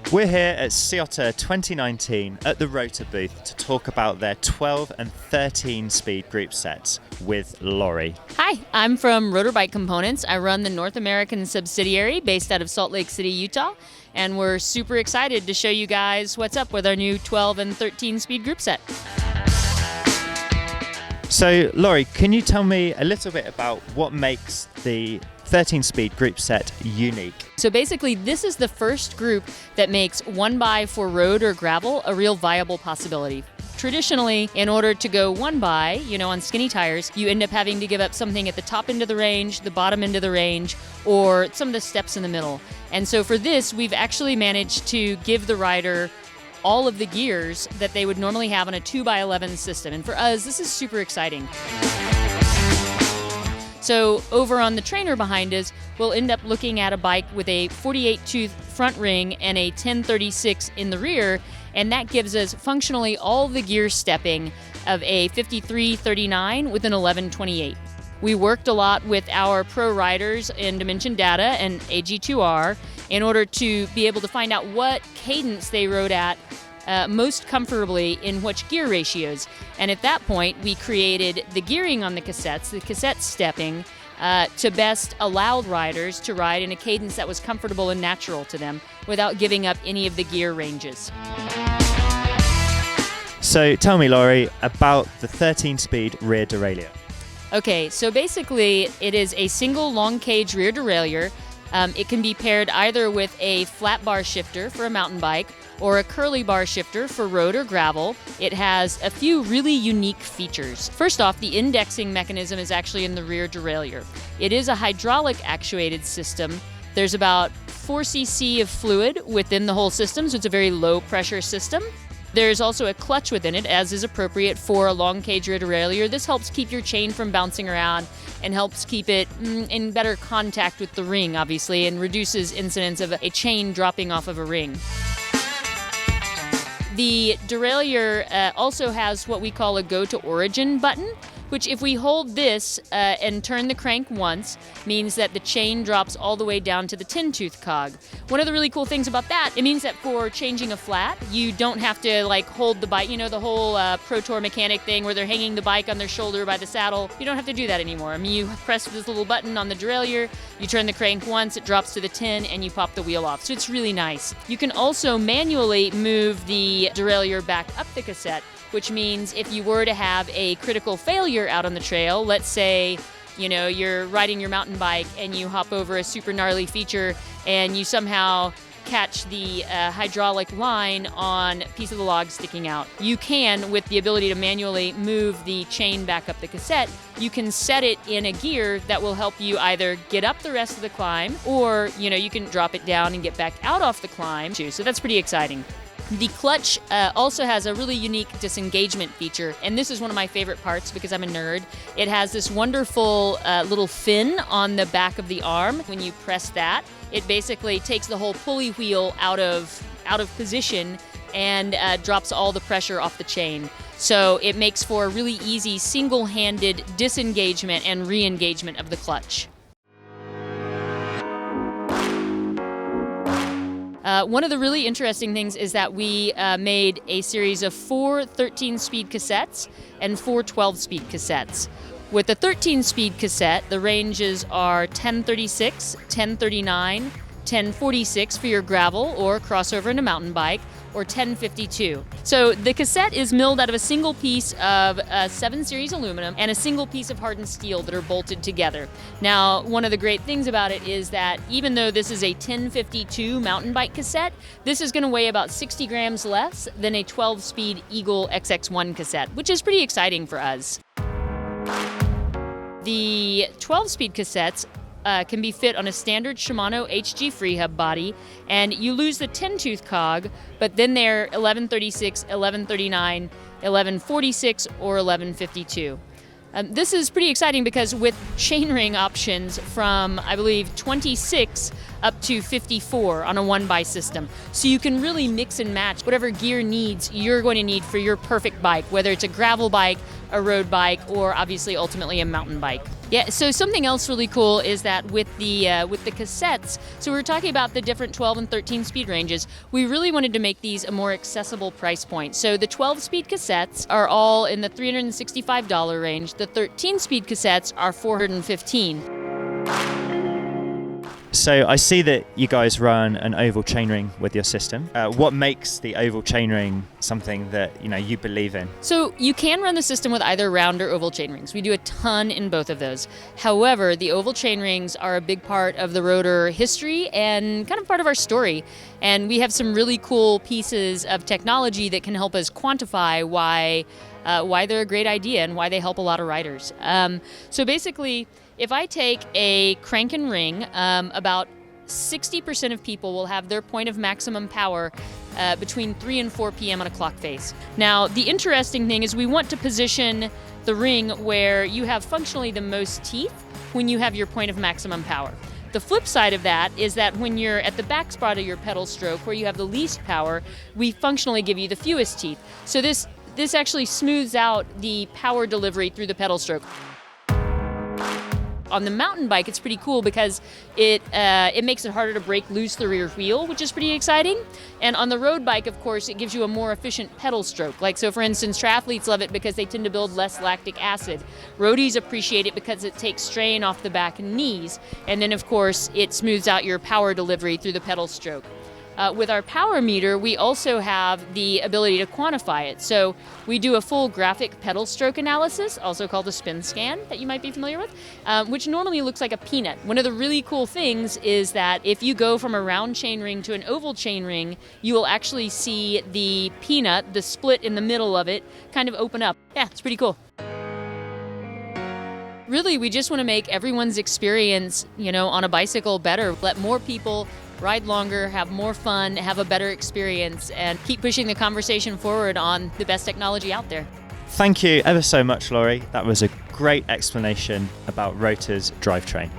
We're here at Sea Otter 2019 at the Rotor booth to talk about their 12 and 13 speed group sets with Lori. Hi, I'm from Rotor Bike Components. I run the North American subsidiary based out of Salt Lake City, Utah, and we're super excited to show you guys what's up with our new 12 and 13 speed group set. So Lori, can you tell me a little bit about what makes the 13 speed group set unique? So basically, this is the first group that makes 1x for road or gravel a real viable possibility. Traditionally, in order to go 1x, on skinny tires, you end up having to give up something at the top end of the range, the bottom end of the range, or some of the steps in the middle. And so for this, we've actually managed to give the rider all of the gears that they would normally have on a 2x11 system. And for us, this is super exciting. So over on the trainer behind us, we'll end up looking at a bike with a 48-tooth front ring and a 1036 in the rear, and that gives us functionally all the gear stepping of a 5339 with an 1128. We worked a lot with our pro riders in Dimension Data and AG2R in order to be able to find out what cadence they rode at most comfortably in which gear ratios. And at that point, we created the gearing on the cassettes, the cassette stepping, to best allow riders to ride in a cadence that was comfortable and natural to them without giving up any of the gear ranges. So tell me, Lori, about the 13-speed rear derailleur. Okay, so basically it is a single long cage rear derailleur. It can be paired either with a flat bar shifter for a mountain bike or a curly bar shifter for road or gravel. It has a few really unique features. First off, the indexing mechanism is actually in the rear derailleur. It is a hydraulic actuated system. There's about 4 cc of fluid within the whole system, so it's a very low pressure system. There's also a clutch within it, as is appropriate for a long cage rear derailleur. This helps keep your chain from bouncing around and helps keep it in better contact with the ring, obviously, and reduces incidence of a chain dropping off of a ring. The derailleur also has what we call a go to origin button, which if we hold this and turn the crank once, means that the chain drops all the way down to the 10-tooth cog. One of the really cool things about that, it means that for changing a flat, you don't have to hold the bike, the whole Pro Tour mechanic thing where they're hanging the bike on their shoulder by the saddle. You don't have to do that anymore. I mean, you press this little button on the derailleur, you turn the crank once, it drops to the 10, and you pop the wheel off. So it's really nice. You can also manually move the derailleur back up the cassette, which means if you were to have a critical failure out on the trail, let's say, you're riding your mountain bike and you hop over a super gnarly feature and you somehow catch the hydraulic line on a piece of the log sticking out. You can, with the ability to manually move the chain back up the cassette, you can set it in a gear that will help you either get up the rest of the climb or, you can drop it down and get back out off the climb too. So that's pretty exciting. The clutch also has a really unique disengagement feature, and this is one of my favorite parts because I'm a nerd. It has this wonderful little fin on the back of the arm. When you press that, it basically takes the whole pulley wheel out of position and drops all the pressure off the chain. So it makes for a really easy single-handed disengagement and re-engagement of the clutch. One of the really interesting things is that we made a series of 4 13-speed cassettes and 4 12-speed cassettes. With the 13-speed cassette, the ranges are 1036, 1039, 1046 for your gravel or crossover into mountain bike, or 1052. So the cassette is milled out of a single piece of 7 series aluminum and a single piece of hardened steel that are bolted together. Now, one of the great things about it is that even though this is a 1052 mountain bike cassette, this is going to weigh about 60 grams less than a 12-speed Eagle XX1 cassette, which is pretty exciting for us. The 12-speed cassettes can be fit on a standard Shimano HG free hub body, and you lose the 10-tooth cog, but then they're 1136, 1139, 1146, or 1152. This is pretty exciting because with chainring options from, I believe, 26 up to 54 on a 1x system. So you can really mix and match whatever gear needs you're going to need for your perfect bike, whether it's a gravel bike a road bike, or obviously ultimately a mountain bike. Yeah, so something else really cool is that with the cassettes, so we were talking about the different 12 and 13 speed ranges, we really wanted to make these a more accessible price point. So the 12 speed cassettes are all in the $365 range. The 13 speed cassettes are $415. So I see that you guys run an oval chainring with your system. What makes the oval chainring something that you believe in? So you can run the system with either round or oval chainrings. We do a ton in both of those. However, the oval chainrings are a big part of the Rotor history and kind of part of our story. And we have some really cool pieces of technology that can help us quantify why they're a great idea and why they help a lot of riders. So basically, if I take a crank and ring, about 60% of people will have their point of maximum power between 3 and 4 p.m. on a clock face. Now, the interesting thing is we want to position the ring where you have functionally the most teeth when you have your point of maximum power. The flip side of that is that when you're at the back spot of your pedal stroke, where you have the least power, we functionally give you the fewest teeth. So this actually smooths out the power delivery through the pedal stroke. On the mountain bike, it's pretty cool because it makes it harder to break loose the rear wheel, which is pretty exciting. And on the road bike, of course, it gives you a more efficient pedal stroke. Like, so for instance, triathletes love it because they tend to build less lactic acid. Roadies appreciate it because it takes strain off the back and knees. And then, of course, it smooths out your power delivery through the pedal stroke. With our power meter, we also have the ability to quantify it. So we do a full graphic pedal stroke analysis, also called a spin scan, that you might be familiar with, which normally looks like a peanut. One of the really cool things is that if you go from a round chain ring to an oval chain ring, you will actually see the peanut, the split in the middle of it, kind of open up. Yeah, it's pretty cool. Really, we just want to make everyone's experience, on a bicycle better. Let more people ride longer, have more fun, have a better experience, and keep pushing the conversation forward on the best technology out there. Thank you ever so much, Laurie. That was a great explanation about Rotor's drivetrain.